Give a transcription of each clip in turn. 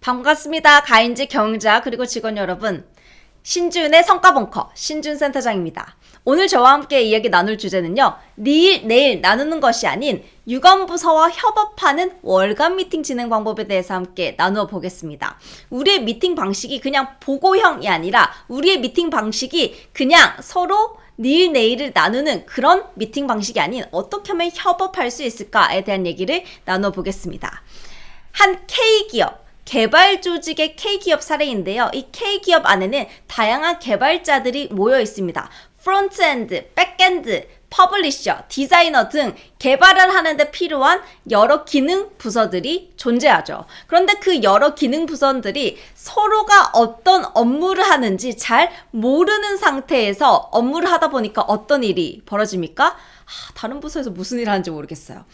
반갑습니다. 가인지 경영자 그리고 직원 여러분. 신준의 성과벙커 신준 센터장입니다. 오늘 저와 함께 이야기 나눌 주제는요. 내일 나누는 것이 아닌 유관부서와 협업하는 월간 미팅 진행 방법에 대해서 함께 나누어 보겠습니다. 우리의 미팅 방식이 그냥 보고형이 아니라 우리의 미팅 방식이 그냥 서로 내일을 나누는 그런 미팅 방식이 아닌 어떻게 하면 협업할 수 있을까에 대한 얘기를 나눠 보겠습니다. 한 K기업, 개발 조직의 K기업 사례인데요. 이 K기업 안에는 다양한 개발자들이 모여 있습니다. 프론트엔드, 백엔드, 퍼블리셔, 디자이너 등 개발을 하는데 필요한 여러 기능 부서들이 존재하죠. 그런데 그 여러 기능 부서들이 서로가 어떤 업무를 하는지 잘 모르는 상태에서 업무를 하다 보니까 어떤 일이 벌어집니까? 다른 부서에서 무슨 일을 하는지 모르겠어요.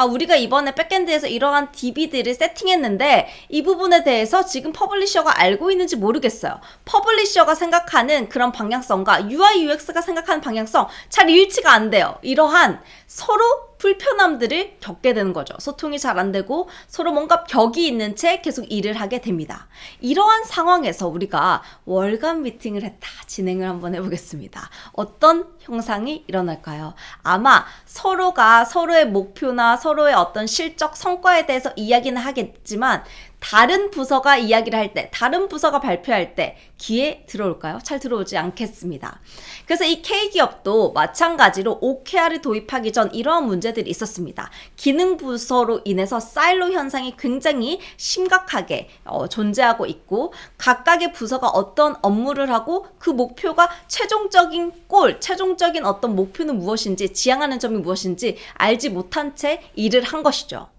우리가 이번에 백엔드에서 이러한 DB들을 세팅했는데 이 부분에 대해서 지금 퍼블리셔가 알고 있는지 모르겠어요. 퍼블리셔가 생각하는 그런 방향성과 UI UX가 생각하는 방향성 잘 일치가 안 돼요. 이러한 서로 불편함들을 겪게 되는 거죠. 소통이 잘 안 되고 서로 뭔가 벽이 있는 채 계속 일을 하게 됩니다. 이러한 상황에서 우리가 월간 미팅을 진행을 한번 해보겠습니다. 어떤 형상이 일어날까요? 아마 서로가 서로의 목표나 서로의 어떤 실적 성과에 대해서 이야기는 하겠지만 다른 부서가 이야기를 할 때, 다른 부서가 발표할 때 귀에 들어올까요? 잘 들어오지 않겠습니다. 그래서 이 K기업도 마찬가지로 OKR을 도입하기 전 이러한 문제들이 있었습니다. 기능 부서로 인해서 사일로 현상이 굉장히 심각하게 존재하고 있고 각각의 부서가 어떤 업무를 하고 그 목표가 최종적인 최종적인 어떤 목표는 무엇인지 지향하는 점이 무엇인지 알지 못한 채 일을 한 것이죠.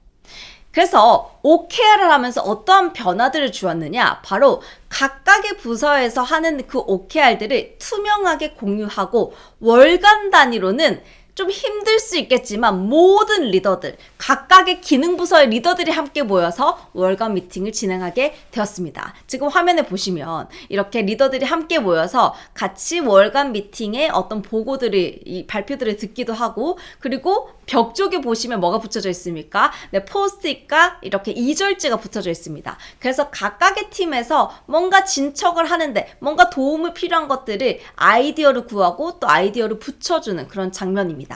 그래서 OKR을 하면서 어떠한 변화들을 주었느냐? 바로 각각의 부서에서 하는 그 OKR들을 투명하게 공유하고 월간 단위로는 좀 힘들 수 있겠지만 모든 리더들, 각각의 기능 부서의 리더들이 함께 모여서 월간 미팅을 진행하게 되었습니다. 지금 화면에 보시면 이렇게 리더들이 함께 모여서 같이 월간 미팅의 어떤 이 발표들을 듣기도 하고 그리고 벽 쪽에 보시면 뭐가 붙여져 있습니까? 네, 포스트잇과 이렇게 이절지가 붙여져 있습니다. 그래서 각각의 팀에서 뭔가 진척을 하는데 뭔가 도움을 필요한 것들을 아이디어를 구하고 또 아이디어를 붙여주는 그런 장면입니다.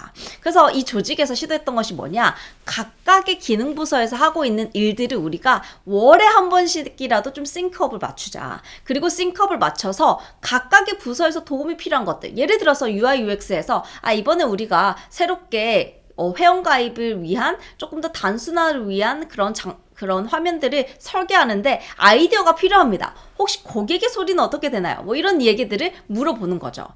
그래서 이 조직에서 시도했던 것이 뭐냐? 각각의 기능 부서에서 하고 있는 일들을 우리가 월에 한 번씩이라도 좀 싱크업을 맞추자. 그리고 싱크업을 맞춰서 각각의 부서에서 도움이 필요한 것들. 예를 들어서 UI UX에서 이번에 우리가 새롭게 회원가입을 위한 조금 더 단순화를 위한 그런 화면들을 설계하는데 아이디어가 필요합니다. 혹시 고객의 소리는 어떻게 되나요? 이런 얘기들을 물어보는 거죠.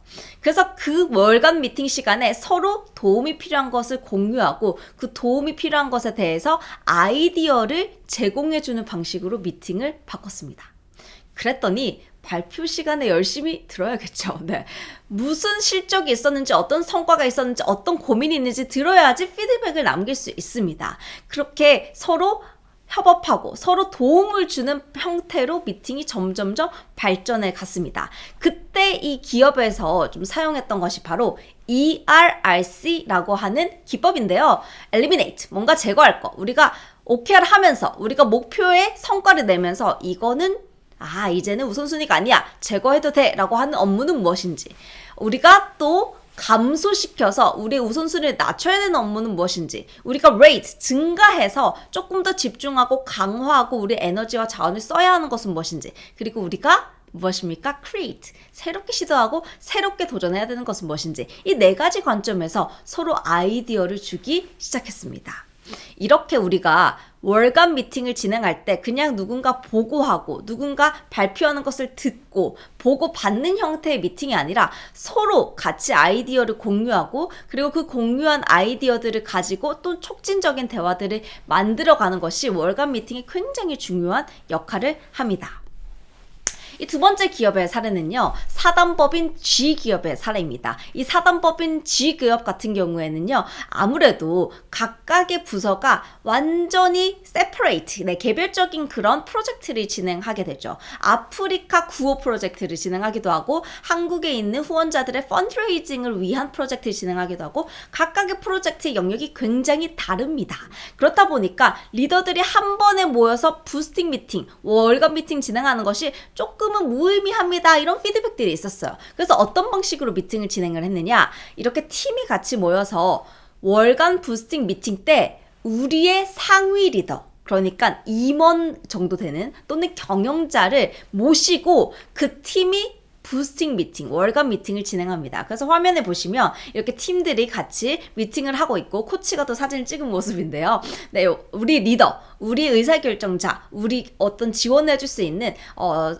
그래서 그 월간 미팅 시간에 서로 도움이 필요한 것을 공유하고 그 도움이 필요한 것에 대해서 아이디어를 제공해주는 방식으로 미팅을 바꿨습니다. 그랬더니 발표 시간에 열심히 들어야겠죠. 네. 무슨 실적이 있었는지, 어떤 성과가 있었는지, 어떤 고민이 있는지 들어야지 피드백을 남길 수 있습니다. 그렇게 서로 협업하고 서로 도움을 주는 형태로 미팅이 점점점 발전해 갔습니다. 그때 이 기업에서 좀 사용했던 것이 바로 ERRC라고 하는 기법인데요. Eliminate, 뭔가 제거할 거. 우리가 OKR 하면서 우리가 목표의 성과를 내면서 이거는 이제는 우선순위가 아니야. 제거해도 돼. 라고 하는 업무는 무엇인지. 우리가 또 감소시켜서 우리의 우선순위를 낮춰야 되는 업무는 무엇인지. 우리가 rate, 증가해서 조금 더 집중하고 강화하고 우리 에너지와 자원을 써야 하는 것은 무엇인지. 그리고 우리가 무엇입니까? create, 새롭게 시도하고 새롭게 도전해야 되는 것은 무엇인지. 이 네 가지 관점에서 서로 아이디어를 주기 시작했습니다. 이렇게 우리가 월간 미팅을 진행할 때 그냥 누군가 보고하고 누군가 발표하는 것을 듣고 보고 받는 형태의 미팅이 아니라 서로 같이 아이디어를 공유하고 그리고 그 공유한 아이디어들을 가지고 또 촉진적인 대화들을 만들어가는 것이 월간 미팅이 굉장히 중요한 역할을 합니다. 이 두 번째 기업의 사례는요, 사단법인 G기업의 사례입니다. 이 사단법인 G기업 같은 경우에는요, 아무래도 각각의 부서가 완전히 separate, 개별적인 그런 프로젝트를 진행하게 되죠. 아프리카 구호 프로젝트를 진행하기도 하고, 한국에 있는 후원자들의 펀드레이징을 위한 프로젝트를 진행하기도 하고, 각각의 프로젝트의 영역이 굉장히 다릅니다. 그렇다 보니까 리더들이 한 번에 모여서 부스팅 미팅, 월간 미팅 진행하는 것이 조금은 무의미합니다. 이런 피드백들이 있었어요. 그래서 어떤 방식으로 미팅을 진행을 했느냐, 이렇게 팀이 같이 모여서 월간 부스팅 미팅 때 우리의 상위 리더, 그러니까 임원 정도 되는 또는 경영자를 모시고 그 팀이 부스팅 미팅, 월간 미팅을 진행합니다. 그래서 화면에 보시면 이렇게 팀들이 같이 미팅을 하고 있고, 코치가 또 사진을 찍은 모습인데요. 네, 우리 리더, 우리 의사결정자, 우리 어떤 지원해줄 수 있는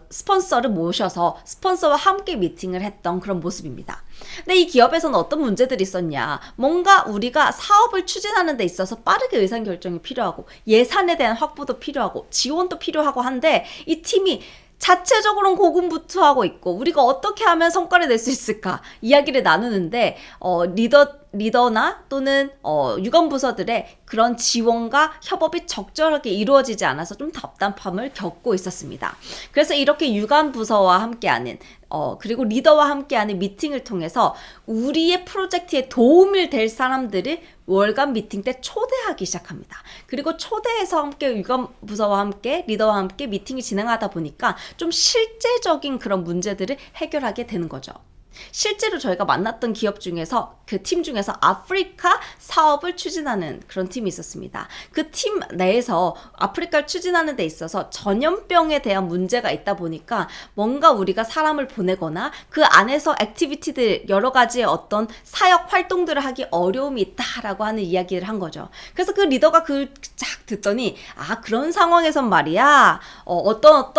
스폰서를 모셔서 스폰서와 함께 미팅을 했던 그런 모습입니다. 근데 이 기업에서는 어떤 문제들이 있었냐, 뭔가 우리가 사업을 추진하는 데 있어서 빠르게 의사결정이 필요하고, 예산에 대한 확보도 필요하고, 지원도 필요하고 한데, 이 팀이 자체적으로는 고군분투하고 있고, 우리가 어떻게 하면 성과를 낼 수 있을까 이야기를 나누는데, 리더나 또는 유관부서들의 그런 지원과 협업이 적절하게 이루어지지 않아서 좀 답답함을 겪고 있었습니다. 그래서 이렇게 유관부서와 함께하는 그리고 리더와 함께하는 미팅을 통해서 우리의 프로젝트에 도움이 될 사람들을 월간 미팅 때 초대하기 시작합니다. 그리고 초대해서 함께 유관부서와 함께 리더와 함께 미팅이 진행하다 보니까 좀 실제적인 그런 문제들을 해결하게 되는 거죠. 실제로 저희가 만났던 기업 중에서, 그 팀 중에서 아프리카 사업을 추진하는 그런 팀이 있었습니다. 그 팀 내에서 아프리카를 추진하는 데 있어서 전염병에 대한 문제가 있다 보니까 뭔가 우리가 사람을 보내거나 그 안에서 액티비티들, 여러 가지의 어떤 사역 활동들을 하기 어려움이 있다라고 하는 이야기를 한 거죠. 그래서 그 리더가 쫙 듣더니, 그런 상황에선 말이야, 어떤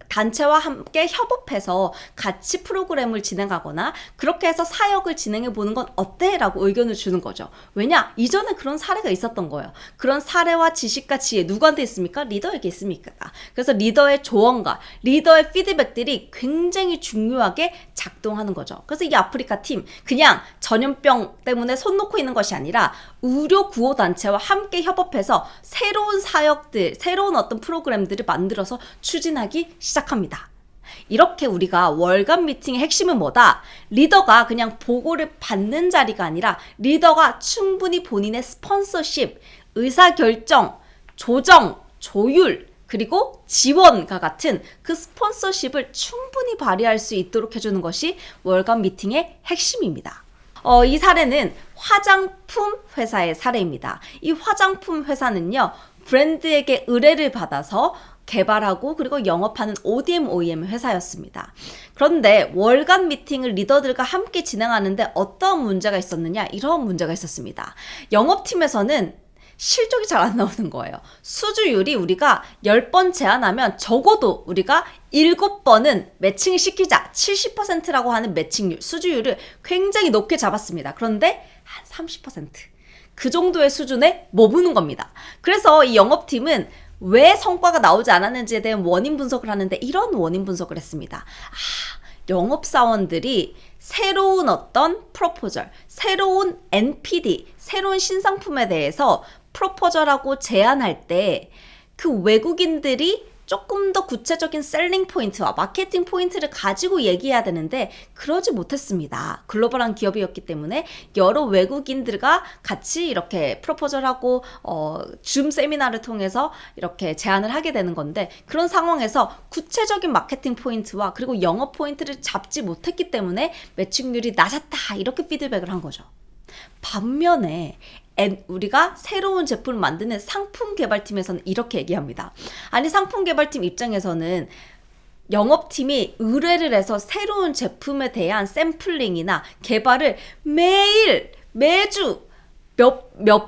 단체와 함께 협업해서 같이 프로그램을 진행하거나 그렇게 해서 사역을 진행해 보는 건 어때? 라고 의견을 주는 거죠. 왜냐? 이전에 그런 사례가 있었던 거예요. 그런 사례와 지식과 지혜 누구한테 있습니까? 리더에게 있습니까? 그래서 리더의 조언과 리더의 피드백들이 굉장히 중요하게 작동하는 거죠. 그래서 이 아프리카 팀, 그냥 전염병 때문에 손 놓고 있는 것이 아니라 의료 구호 단체와 함께 협업해서 새로운 사역들, 새로운 어떤 프로그램들을 만들어서 추진하기 시작합니다. 이렇게 우리가 월간 미팅의 핵심은 뭐다? 리더가 그냥 보고를 받는 자리가 아니라 리더가 충분히 본인의 스폰서십, 의사결정, 조정, 조율, 그리고 지원과 같은 그 스폰서십을 충분히 발휘할 수 있도록 해주는 것이 월간 미팅의 핵심입니다. 이 사례는 화장품 회사의 사례입니다. 이 화장품 회사는요, 브랜드에게 의뢰를 받아서 개발하고 그리고 영업하는 ODM, OEM 회사였습니다. 그런데 월간 미팅을 리더들과 함께 진행하는데 어떤 문제가 있었느냐? 이런 문제가 있었습니다. 영업팀에서는 실적이 잘 안 나오는 거예요. 수주율이 우리가 10번 제안하면 적어도 우리가 7번은 매칭시키자, 70%라고 하는 매칭률, 수주율을 굉장히 높게 잡았습니다. 그런데 한 30%, 그 정도의 수준에 머무는 겁니다. 그래서 이 영업팀은 왜 성과가 나오지 않았는지에 대한 원인 분석을 하는데 이런 원인 분석을 했습니다. 영업사원들이 새로운 어떤 프로포절, 새로운 NPD, 새로운 신상품에 대해서 프로포절하고 제안할 때 그 외국인들이 조금 더 구체적인 셀링 포인트와 마케팅 포인트를 가지고 얘기해야 되는데 그러지 못했습니다. 글로벌한 기업이었기 때문에 여러 외국인들과 같이 이렇게 프로포절하고 줌 세미나를 통해서 이렇게 제안을 하게 되는 건데, 그런 상황에서 구체적인 마케팅 포인트와 그리고 영업 포인트를 잡지 못했기 때문에 매칭률이 낮았다, 이렇게 피드백을 한 거죠. 반면에 우리가 새로운 제품을 만드는 상품 개발팀에서는 이렇게 얘기합니다. 아니, 상품 개발팀 입장에서는 영업팀이 의뢰를 해서 새로운 제품에 대한 샘플링이나 개발을 매주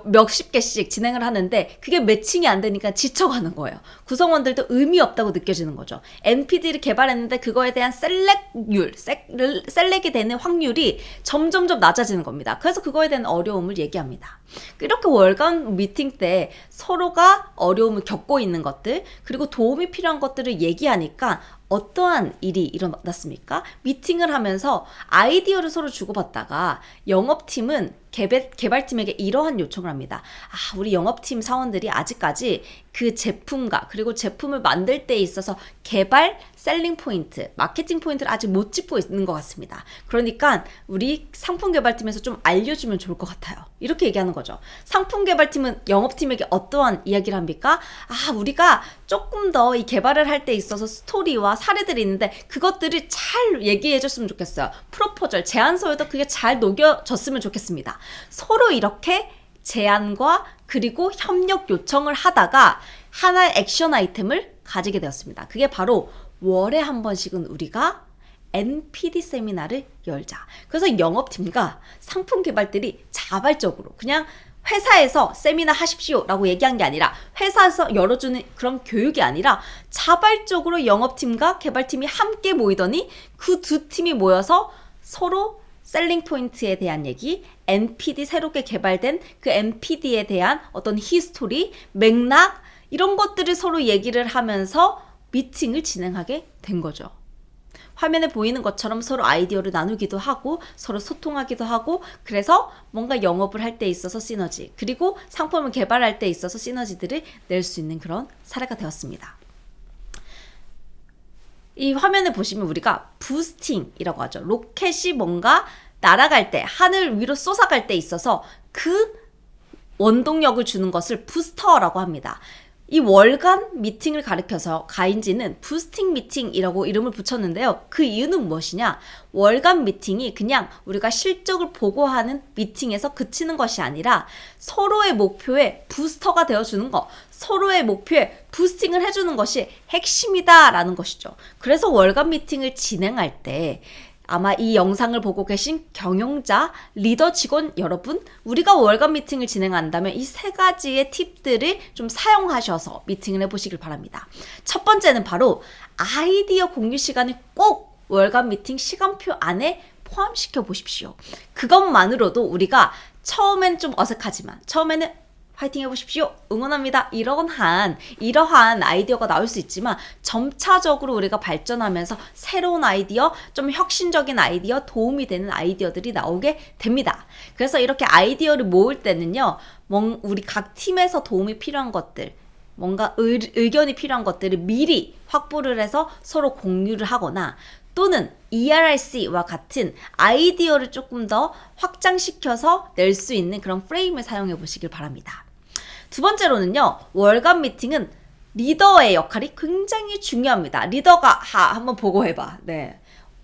몇십 개씩 진행을 하는데 그게 매칭이 안 되니까 지쳐가는 거예요. 구성원들도 의미 없다고 느껴지는 거죠. NPD를 개발했는데 그거에 대한 셀렉이 되는 확률이 점점점 낮아지는 겁니다. 그래서 그거에 대한 어려움을 얘기합니다. 이렇게 월간 미팅 때 서로가 어려움을 겪고 있는 것들, 그리고 도움이 필요한 것들을 얘기하니까 어떠한 일이 일어났습니까? 미팅을 하면서 아이디어를 서로 주고받다가 영업팀은 개발팀에게 이러한 요청을 합니다. 우리 영업팀 사원들이 아직까지 그 제품과 그리고 제품을 만들 때 있어서 개발, 셀링 포인트, 마케팅 포인트를 아직 못 짚고 있는 것 같습니다. 그러니까 우리 상품 개발팀에서 좀 알려주면 좋을 것 같아요. 이렇게 얘기하는 거죠. 상품 개발팀은 영업팀에게 어떠한 이야기를 합니까? 우리가 조금 더 이 개발을 할 때 있어서 스토리와 사례들이 있는데 그것들을 잘 얘기해줬으면 좋겠어요. 프로포절, 제안서에도 그게 잘 녹여졌으면 좋겠습니다. 서로 이렇게 제안과 그리고 협력 요청을 하다가 하나의 액션 아이템을 가지게 되었습니다. 그게 바로 월에 한 번씩은 우리가 NPD 세미나를 열자. 그래서 영업팀과 상품 개발들이 자발적으로 그냥 회사에서 세미나 하십시오 라고 얘기한 게 아니라 회사에서 열어주는 그런 교육이 아니라 자발적으로 영업팀과 개발팀이 함께 모이더니 그 두 팀이 모여서 서로 셀링 포인트에 대한 얘기, NPD 새롭게 개발된 그 NPD에 대한 어떤 히스토리, 맥락 이런 것들을 서로 얘기를 하면서 미팅을 진행하게 된 거죠. 화면에 보이는 것처럼 서로 아이디어를 나누기도 하고 서로 소통하기도 하고 그래서 뭔가 영업을 할 때 있어서 시너지 그리고 상품을 개발할 때 있어서 시너지들을 낼 수 있는 그런 사례가 되었습니다. 이 화면에 보시면 우리가 부스팅이라고 하죠. 로켓이 뭔가 날아갈 때 하늘 위로 솟아갈 때 있어서 그 원동력을 주는 것을 부스터라고 합니다. 이 월간 미팅을 가리켜서 가인지는 부스팅 미팅이라고 이름을 붙였는데요. 그 이유는 무엇이냐? 월간 미팅이 그냥 우리가 실적을 보고하는 미팅에서 그치는 것이 아니라 서로의 목표에 부스터가 되어주는 것, 서로의 목표에 부스팅을 해주는 것이 핵심이다라는 것이죠. 그래서 월간 미팅을 진행할 때 아마 이 영상을 보고 계신 경영자, 리더 직원 여러분, 우리가 월간 미팅을 진행한다면 이 세 가지의 팁들을 좀 사용하셔서 미팅을 해보시길 바랍니다. 첫 번째는 바로 아이디어 공유 시간을 꼭 월간 미팅 시간표 안에 포함시켜 보십시오. 그것만으로도 우리가 처음엔 좀 어색하지만 처음에는 파이팅 해보십시오. 응원합니다. 이러한 아이디어가 나올 수 있지만 점차적으로 우리가 발전하면서 새로운 아이디어, 좀 혁신적인 아이디어, 도움이 되는 아이디어들이 나오게 됩니다. 그래서 이렇게 아이디어를 모을 때는요. 우리 각 팀에서 도움이 필요한 것들, 뭔가 의견이 필요한 것들을 미리 확보를 해서 서로 공유를 하거나 또는 ERC와 같은 아이디어를 조금 더 확장시켜서 낼 수 있는 그런 프레임을 사용해 보시길 바랍니다. 두 번째로는요, 월간 미팅은 리더의 역할이 굉장히 중요합니다. 리더가 한번 보고해봐. 네,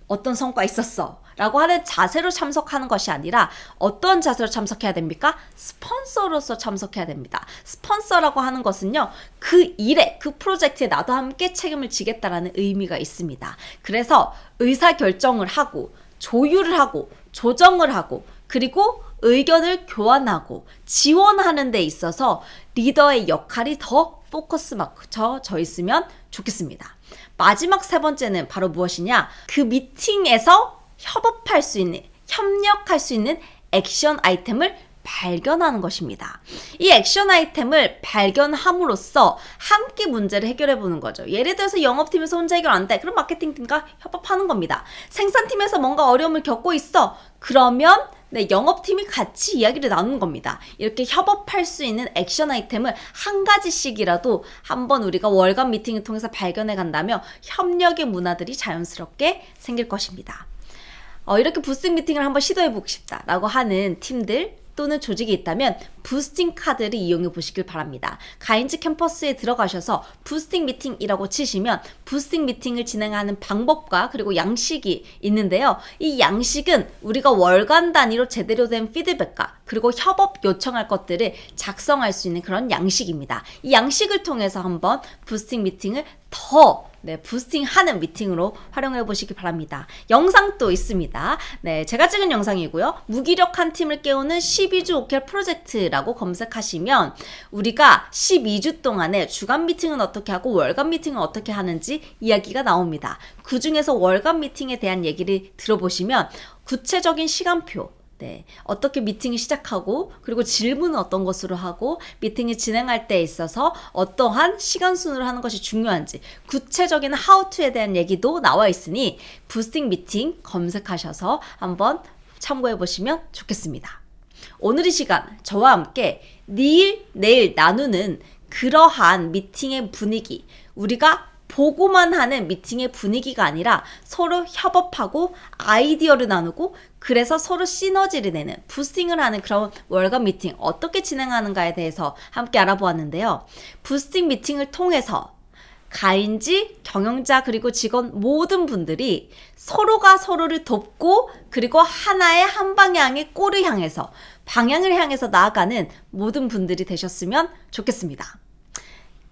어떤 성과 있었어? 라고 하는 자세로 참석하는 것이 아니라 어떤 자세로 참석해야 됩니까? 스폰서로서 참석해야 됩니다. 스폰서라고 하는 것은요, 그 일에, 그 프로젝트에 나도 함께 책임을 지겠다라는 의미가 있습니다. 그래서 의사결정을 하고, 조율을 하고, 조정을 하고, 그리고 의견을 교환하고 지원하는 데 있어서 리더의 역할이 더 포커스 맞춰져 있으면 좋겠습니다. 마지막 세 번째는 바로 무엇이냐? 그 미팅에서 협업할 수 있는, 협력할 수 있는 액션 아이템을 발견하는 것입니다. 이 액션 아이템을 발견함으로써 함께 문제를 해결해 보는 거죠. 예를 들어서 영업팀에서 혼자 해결 안 돼. 그럼 마케팅팀과 협업하는 겁니다. 생산팀에서 뭔가 어려움을 겪고 있어. 그러면 영업팀이 같이 이야기를 나누는 겁니다. 이렇게 협업할 수 있는 액션 아이템을 한 가지씩이라도 한번 우리가 월간 미팅을 통해서 발견해 간다면 협력의 문화들이 자연스럽게 생길 것입니다. 이렇게 부스팅 미팅을 한번 시도해 보고 싶다라고 하는 팀들 또는 조직이 있다면 부스팅 카드를 이용해 보시길 바랍니다. 가인즈 캠퍼스에 들어가셔서 부스팅 미팅이라고 치시면 부스팅 미팅을 진행하는 방법과 그리고 양식이 있는데요. 이 양식은 우리가 월간 단위로 제대로 된 피드백과 그리고 협업 요청할 것들을 작성할 수 있는 그런 양식입니다. 이 양식을 통해서 한번 부스팅 미팅을 더 부스팅하는 미팅으로 활용해 보시기 바랍니다. 영상도 있습니다. 네, 제가 찍은 영상이고요. 무기력한 팀을 깨우는 12주 OKR 프로젝트라고 검색하시면 우리가 12주 동안에 주간 미팅은 어떻게 하고 월간 미팅은 어떻게 하는지 이야기가 나옵니다. 그 중에서 월간 미팅에 대한 얘기를 들어보시면 구체적인 시간표, 어떻게 미팅이 시작하고 그리고 질문은 어떤 것으로 하고 미팅이 진행할 때 있어서 어떠한 시간 순으로 하는 것이 중요한지 구체적인 how to에 대한 얘기도 나와 있으니 부스팅 미팅 검색하셔서 한번 참고해 보시면 좋겠습니다. 오늘 이 시간 저와 함께 내일 나누는 그러한 미팅의 분위기, 우리가 보고만 하는 미팅의 분위기가 아니라 서로 협업하고 아이디어를 나누고 그래서 서로 시너지를 내는 부스팅을 하는 그런 월간 미팅 어떻게 진행하는가에 대해서 함께 알아보았는데요. 부스팅 미팅을 통해서 가인지, 경영자 그리고 직원 모든 분들이 서로가 서로를 돕고 그리고 하나의 한 방향의 골을 향해서 방향을 향해서 나아가는 모든 분들이 되셨으면 좋겠습니다.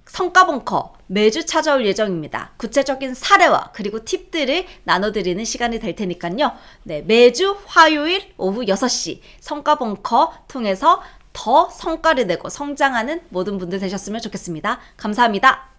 성과 벙커 매주 찾아올 예정입니다. 구체적인 사례와 그리고 팁들을 나눠드리는 시간이 될 테니까요. 매주 화요일 오후 6시 성과 벙커 통해서 더 성과를 내고 성장하는 모든 분들 되셨으면 좋겠습니다. 감사합니다.